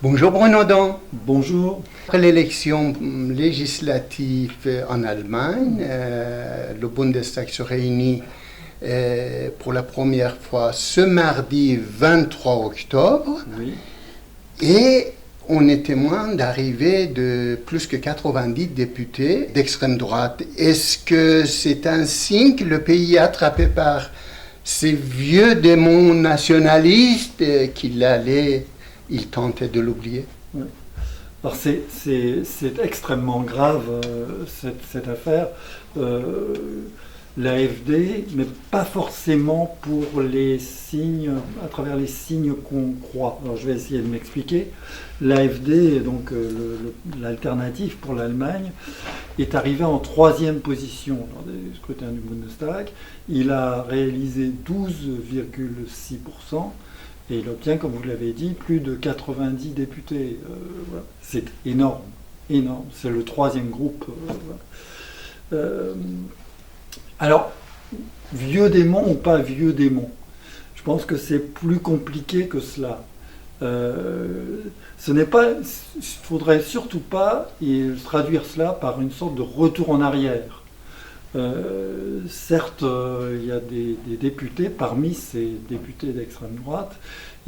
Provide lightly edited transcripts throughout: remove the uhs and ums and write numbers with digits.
Bonjour Bruno. Bonjour. Après l'élection législative en Allemagne, le Bundestag se réunit pour la première fois ce mardi 23 octobre. Oui. Et on est témoin d'arrivée de plus que 90 députés d'extrême droite. Est-ce que c'est un signe que le pays est attrapé par ces vieux démons nationalistes il tentait de l'oublier? Oui. Alors c'est extrêmement grave cette affaire. L'AfD, mais pas forcément pour les signes, à travers les signes qu'on croit. Alors je vais essayer de m'expliquer. L'AfD, donc l'alternative pour l'Allemagne, est arrivé en 3e position lors des scrutins du Bundestag. Il a réalisé 12,6%. Et il obtient, comme vous l'avez dit, plus de 90 députés. Voilà. C'est énorme, énorme. C'est le 3e groupe. Voilà. Alors, vieux démon ou pas vieux démon, je pense que c'est plus compliqué que cela. Ce n'est pas, il faudrait surtout pas traduire cela par une sorte de retour en arrière. Certes, il y a des députés, parmi ces députés d'extrême droite,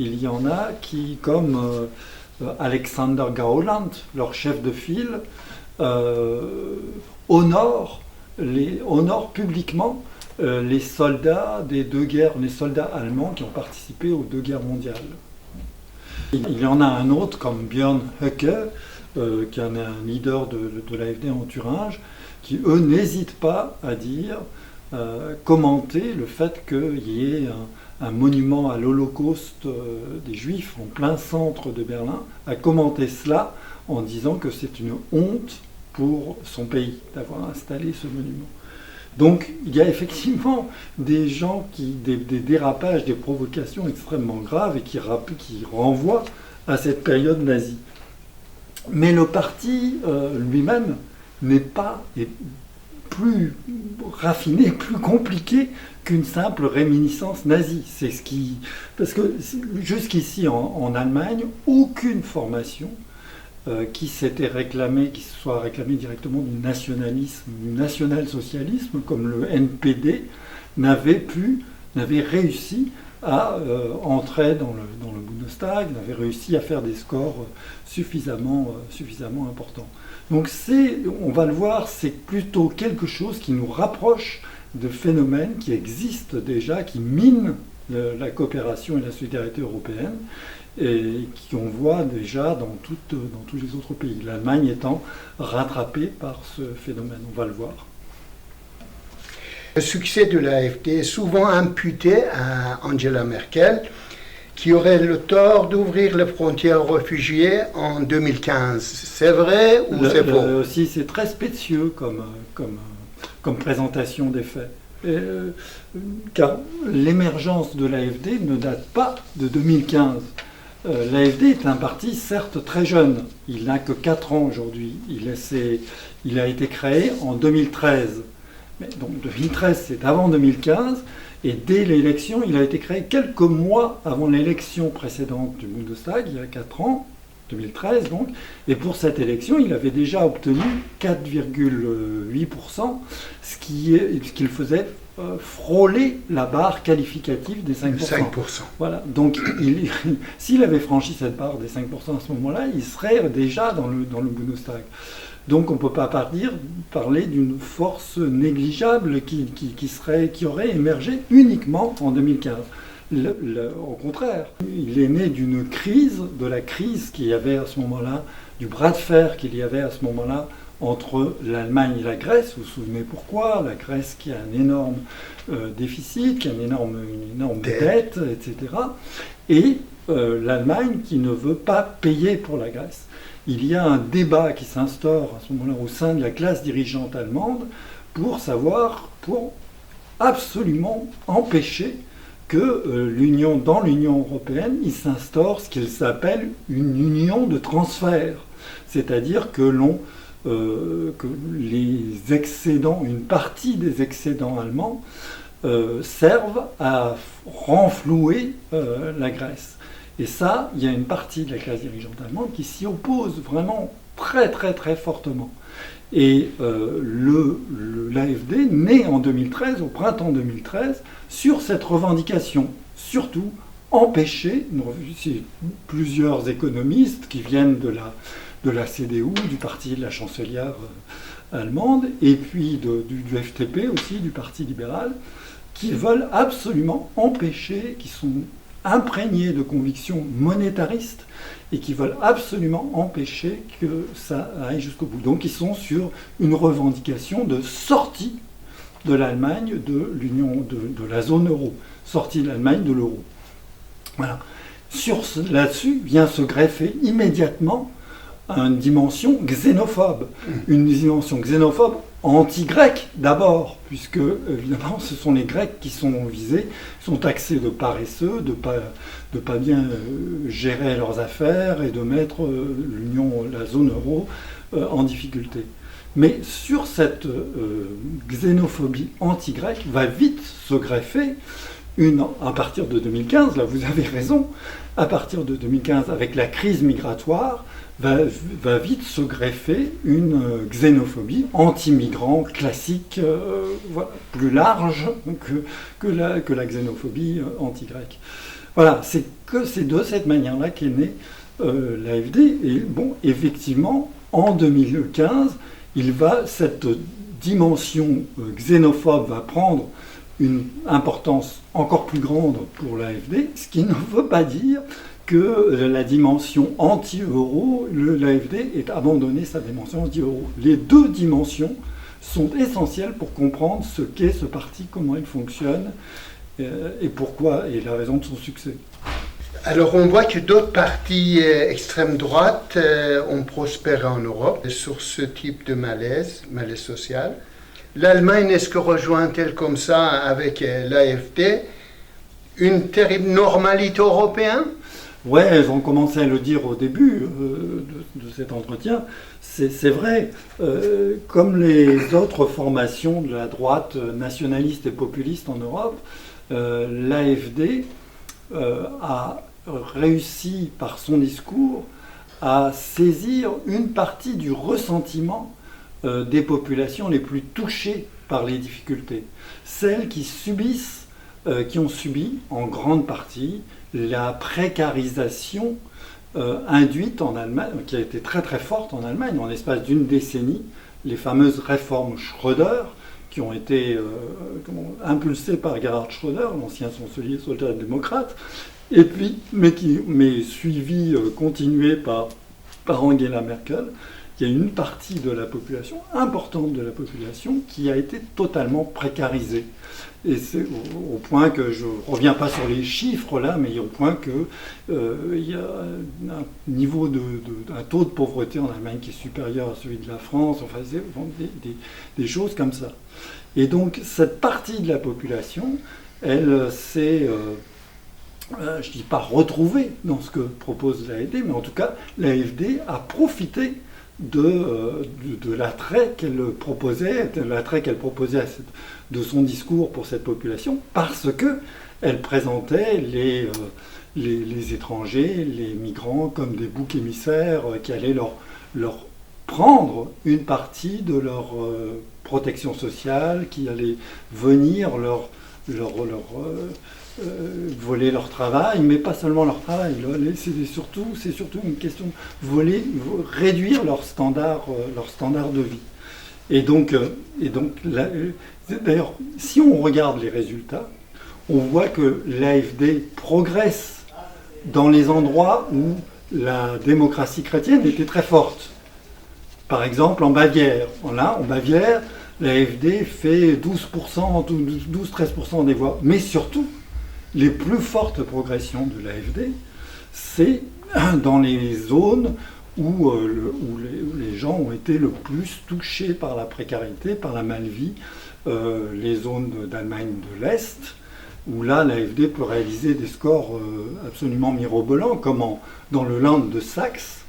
il y en a qui, comme Alexander Gauland, leur chef de file, honorent publiquement les soldats des deux guerres, les soldats allemands qui ont participé aux 2 guerres mondiales. Il y en a un autre comme Björn Höcke, qui est un leader de l'AfD en Thuringe, qui, eux, n'hésitent pas à dire, commenter le fait qu'il y ait un monument à l'Holocauste des Juifs en plein centre de Berlin, à commenter cela en disant que c'est une honte pour son pays d'avoir installé ce monument. Donc il y a effectivement des gens des dérapages, des provocations extrêmement graves et qui renvoient à cette période nazie. Mais le parti lui-même est plus raffiné, plus compliqué qu'une simple réminiscence nazie. Parce que jusqu'ici en Allemagne, aucune formation qui se soit réclamée directement du nationalisme, du national-socialisme, comme le NPD, n'avait réussi à entrer dans le Bundestag, n'avait réussi à faire des scores suffisamment importants. Donc on va le voir, c'est plutôt quelque chose qui nous rapproche de phénomènes qui existent déjà, qui minent la coopération et la solidarité européenne, et qu'on voit déjà dans tous les autres pays. L'Allemagne étant rattrapée par ce phénomène, on va le voir. Le succès de l'AfD est souvent imputé à Angela Merkel, qui aurait le tort d'ouvrir les frontières aux réfugiés en 2015. C'est vrai ou c'est faux? Aussi, c'est très spécieux comme présentation des faits. Car l'émergence de l'AfD ne date pas de 2015. L'AfD est un parti certes très jeune, il n'a que 4 ans aujourd'hui, il a été créé en 2013. Mais donc 2013 c'est avant 2015, et dès l'élection, il a été créé quelques mois avant l'élection précédente du Bundestag, il y a 4 ans, 2013 donc, et pour cette élection, il avait déjà obtenu 4,8%, ce qui le faisait frôler la barre qualificative des 5%. 5%. Voilà. Donc, s'il avait franchi cette barre des 5% à ce moment-là, il serait déjà dans le Bundestag. Donc, on ne peut pas parler d'une force négligeable qui aurait émergé uniquement en 2015. Au contraire, il est né d'une crise, de la crise qu'il y avait à ce moment-là, du bras de fer qu'il y avait à ce moment-là entre l'Allemagne et la Grèce. Vous vous souvenez pourquoi? La Grèce qui a un énorme déficit, qui a une énorme dette, etc. Et l'Allemagne qui ne veut pas payer pour la Grèce. Il y a un débat qui s'instaure à ce moment-là au sein de la classe dirigeante allemande pour absolument empêcher que dans l'Union européenne, il s'instaure ce qu'il s'appelle une union de transfert. C'est-à-dire que les excédents, une partie des excédents allemands servent à renflouer la Grèce. Et ça, il y a une partie de la classe dirigeante allemande qui s'y oppose vraiment très très très fortement. Et l'AfD naît en 2013, au printemps 2013, sur cette revendication, surtout empêcher, c'est plusieurs économistes qui viennent de la CDU, du parti de la chancelière allemande, et puis du FDP aussi, du Parti libéral, qui veulent absolument empêcher, qui sont imprégnés de convictions monétaristes et qui veulent absolument empêcher que ça aille jusqu'au bout. Donc ils sont sur une revendication de sortie de l'Allemagne de l'Union, de la zone euro, sortie de l'Allemagne de l'euro. Voilà. Là-dessus vient se greffer immédiatement une dimension xénophobe. Une dimension xénophobe anti-grecque d'abord, puisque évidemment ce sont les Grecs qui sont visés, sont taxés de paresseux, de pas bien gérer leurs affaires et de mettre la zone euro en difficulté. Mais sur cette xénophobie anti-grecque va vite se greffer à partir de 2015, là vous avez raison, à partir de 2015 avec la crise migratoire, va vite se greffer une xénophobie anti-migrant classique, voilà, plus large que la xénophobie anti-grecque. Voilà, c'est de cette manière-là qu'est née l'AfD. Et bon, effectivement, en 2015, cette dimension xénophobe va prendre une importance encore plus grande pour l'AfD, ce qui ne veut pas dire que la dimension anti-euro, l'AfD ait abandonné sa dimension anti-euro. Les deux dimensions sont essentielles pour comprendre ce qu'est ce parti, comment il fonctionne et pourquoi, et la raison de son succès. Alors on voit que d'autres partis extrême droite ont prospéré en Europe sur ce type de malaise social. L'Allemagne, est-ce que rejoint-elle comme ça avec l'AfD une terrible normalité européenne ? Ouais, elles ont commencé à le dire au début de cet entretien. C'est vrai, comme les autres formations de la droite nationaliste et populiste en Europe, l'AfD a réussi par son discours à saisir une partie du ressentiment des populations les plus touchées par les difficultés. Celles qui ont subi en grande partie la précarisation induite en Allemagne, qui a été très très forte en Allemagne en l'espace d'une décennie, les fameuses réformes Schröder, qui ont été impulsées par Gerhard Schröder, l'ancien chancelier social-démocrate, et puis, mais suivies, continuées par Angela Merkel. Il y a une partie de la population, importante de la population, qui a été totalement précarisée. Et c'est au point que, je ne reviens pas sur les chiffres là, mais au point qu'il y a un taux de pauvreté en Allemagne qui est supérieur à celui de la France, enfin des choses comme ça. Et donc cette partie de la population, elle s'est, je ne dis pas retrouvée dans ce que propose l'AfD, mais en tout cas l'AfD a profité de l'attrait qu'elle proposait, de son discours pour cette population, parce qu'elle présentait les étrangers, les migrants, comme des boucs émissaires qui allaient leur prendre une partie de leur protection sociale, qui allaient venir voler leur travail, mais pas seulement leur travail. C'est surtout une question de réduire leur standard de vie. Et donc d'ailleurs, si on regarde les résultats, on voit que l'AfD progresse dans les endroits où la démocratie chrétienne était très forte. Par exemple, en Bavière. En Bavière, l'AfD fait 12-13% des voix. Mais surtout, les plus fortes progressions de l'AfD, c'est dans les zones où les gens ont été le plus touchés par la précarité, par la mal-vie, les zones d'Allemagne de l'Est, où là, l'AfD peut réaliser des scores absolument mirobolants, comme dans le Land de Saxe,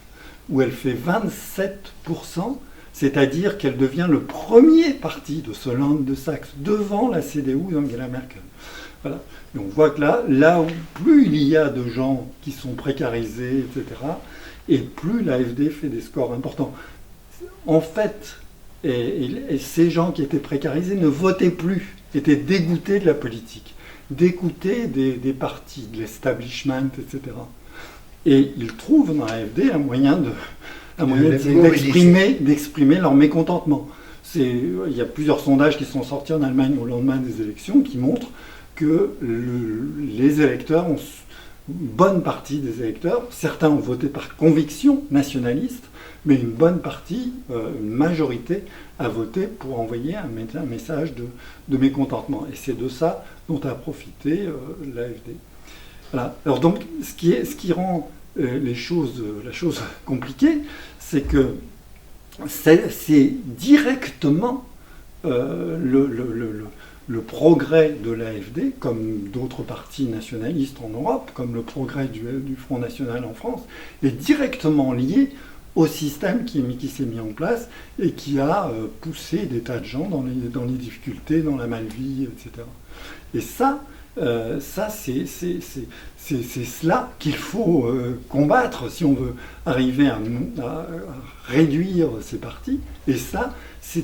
où elle fait 27%, c'est-à-dire qu'elle devient le premier parti de ce Land de Saxe, devant la CDU d'Angela Merkel. Voilà. Et on voit que là où plus il y a de gens qui sont précarisés, etc., et plus l'AfD fait des scores importants. En fait, et ces gens qui étaient précarisés ne votaient plus, étaient dégoûtés de la politique, dégoûtés des partis, de l'establishment, etc. Et ils trouvent dans l'AfD un moyen d'exprimer leur mécontentement. Il y a plusieurs sondages qui sont sortis en Allemagne au lendemain des élections qui montrent que les électeurs, une bonne partie des électeurs, certains ont voté par conviction nationaliste, mais une bonne partie, une majorité, a voté pour envoyer un message de mécontentement. Et c'est de ça dont a profité l'AfD. Voilà. Alors donc, ce qui rend la chose compliquée, c'est que c'est directement le progrès de l'AfD, comme d'autres partis nationalistes en Europe, comme le progrès du Front National en France, est directement lié au système qui s'est mis en place et qui a poussé des tas de gens dans les difficultés, dans la malvie, etc. Et ça c'est cela qu'il faut combattre si on veut arriver à réduire ces partis. Et ça, c'est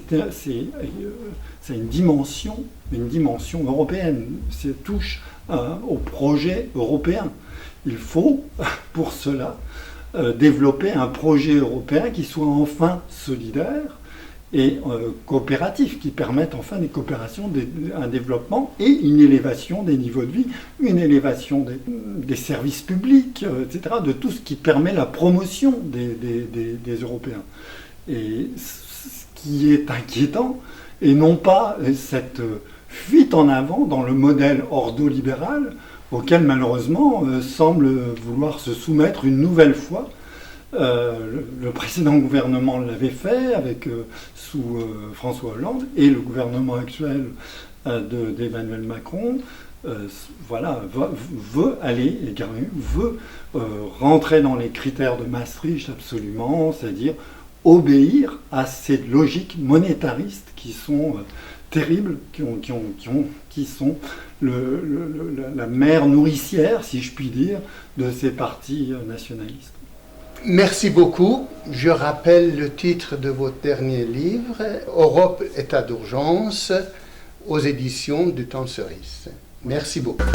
une dimension européenne. Ça touche au projet européen. Il faut, pour cela, développer un projet européen qui soit enfin solidaire et coopératif, qui permette enfin des coopérations, un développement et une élévation des niveaux de vie, une élévation des services publics, etc., de tout ce qui permet la promotion des Européens. Et ce qui est inquiétant, et non pas cette fuite en avant dans le modèle ordolibéral auquel malheureusement semble vouloir se soumettre une nouvelle fois. Le précédent gouvernement l'avait fait sous François Hollande, et le gouvernement actuel d'Emmanuel Macron veut rentrer dans les critères de Maastricht absolument, c'est-à-dire obéir à ces logiques monétaristes qui sont terribles, qui sont la mère nourricière, si je puis dire, de ces partis nationalistes. Merci beaucoup. Je rappelle le titre de votre dernier livre, Europe, état d'urgence, aux éditions du Temps Cerise. Merci beaucoup.